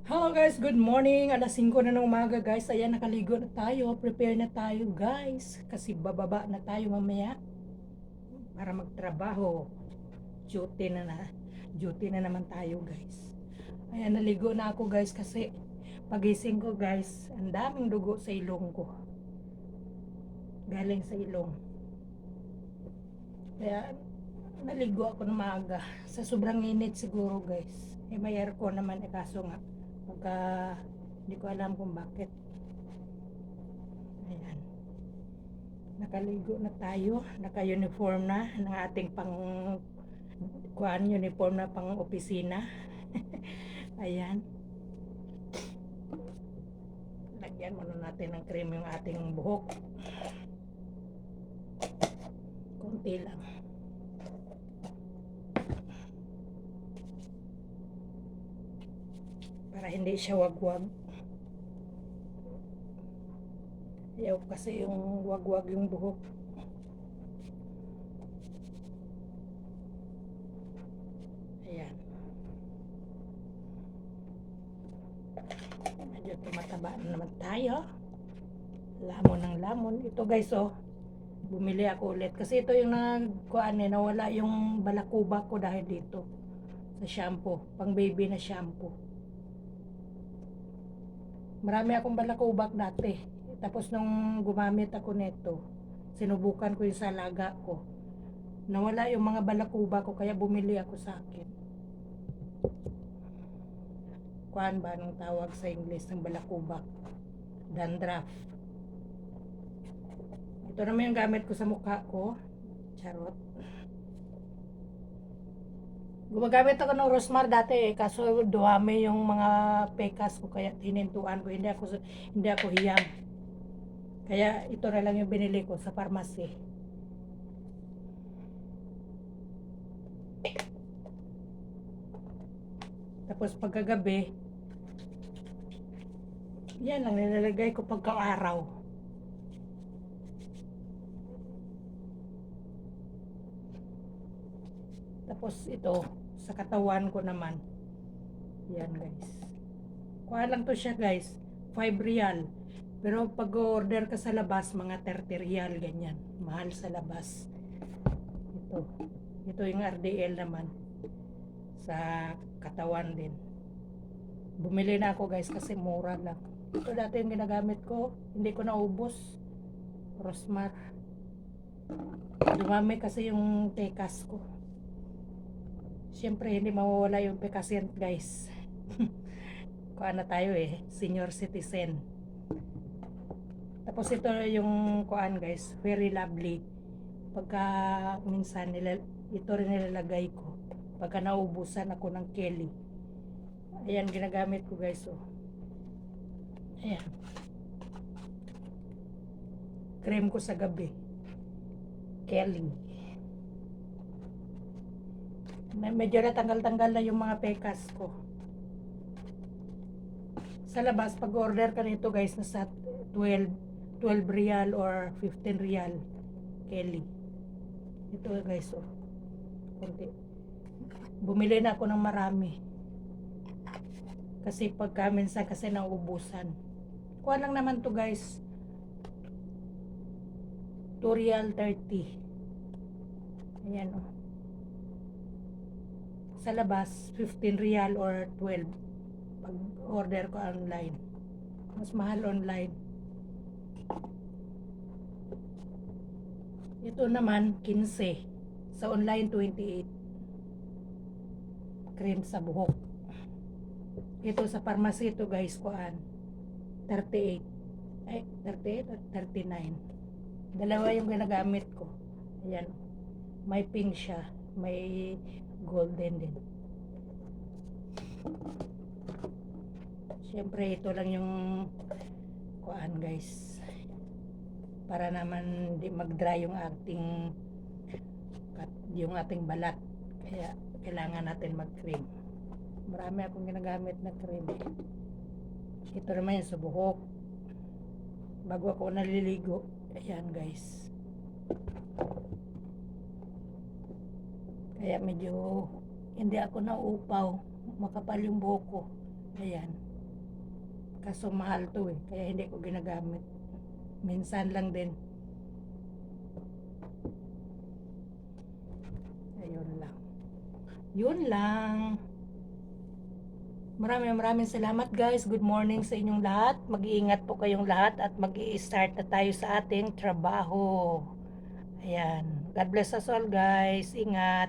Hello guys, good morning. Alas 5 na ng umaga guys. Ayan, nakaligo na tayo. Prepare na tayo guys. Kasi bababa na tayo mamaya para magtrabaho. Duty na na. Duty na naman tayo guys. Ayan, naligo na ako guys kasi pagising ko guys, ang daming dugo sa ilong ko. Galing sa ilong. Kaya naligo ako ng maaga. Sa sobrang init siguro guys. May aircon naman kaso nga pagka hindi ko alam kung bakit. Ayan. Nakaligo na tayo. Naka-uniform na ng ating uniform na pang opisina. Ayan. Lagyan muna natin ng cream yung ating buhok. Konti lang. Para hindi siya wagwag. Ayaw kasi yung wagwag yung buhok. Ayan. Medyo tumataba na naman tayo. Lamon ng lamon. Ito guys oh. Bumili ako ulit. Kasi ito yung nawala yung balakuba ko dahil dito. Sa shampoo. Pang baby na shampoo. Marami akong balakubak dati. Tapos nung gumamit ako nito, sinubukan ko yung sa alaga ko. Nawala yung mga balakuba ko kaya bumili ako sa akin. Kuan ba nung tawag sa English ng balakubak? Dandruff. Ito naman yung gamit ko sa mukha ko. Charot. Gumagamit ako ng Rosmar dati kaso duwami yung mga pekas ko kaya hinintuan ko, hindi ako hiyang. Kaya ito na lang yung binili ko sa pharmacy. Tapos pagkagabi, yan lang nilalagay ko pagka-araw. Tapos ito, sa katawan ko naman. Yan guys. Kuha lang to siya guys. 5 real. Pero pag order ka sa labas, mga 30 real ganyan. Mahal sa labas. Ito. Ito yung RDL naman. Sa katawan din. Bumili na ako guys kasi mura lang. Ito dati yung ginagamit ko. Hindi ko naubos. Rosmar. Dumami kasi yung tekas ko. Siyempre hindi mawawala yung pekasyan guys. Kuha na tayo senior citizen. Tapos ito yung kuan guys, very lovely. Pagka minsan ito rin nilalagay ko. Pagka naubusan ako ng Kelly. Ayan ginagamit ko guys oh. Ayan. Cream ko sa gabi. Kelly. Medyo natanggal-tanggal na yung mga pekas ko. Sa labas, pag order ka nito guys, nasa 12 real or 15 real. Kelly. Ito guys oh. Kunti. Bumili na ako ng marami. Kasi pagka minsan kasi nauubusan. Kuha lang naman to guys. 2 real 30. Ayan oh. Sa labas, 15 real or 12. Pag order ko online. Mas mahal online. Ito naman, 15. Sa online, 28. Cream sa buhok. Ito sa pharmacy ito guys, kuan. 38. Ay, 38 at 39. Dalawa yung ginagamit ko. Ayan. May pink siya. May golden din. Siyempre ito lang yung kuan guys. Para naman di mag-dry yung ating balat. Kaya kailangan natin mag-cream. Marami akong ginagamit na cream. Ito naman yung sa buhok. Bago ako naliligo. Ayan guys. Kaya medyo hindi ako nauupaw. Makapal yung buhok ko. Ayan. Kaso mahal to eh, kaya hindi ko ginagamit. Minsan lang din. Ayun lang. Yun lang. Maraming salamat guys. Good morning sa inyong lahat. Mag-iingat po kayong lahat at mag-i-start na tayo sa ating trabaho. Ayan. God bless us all guys. Ingat.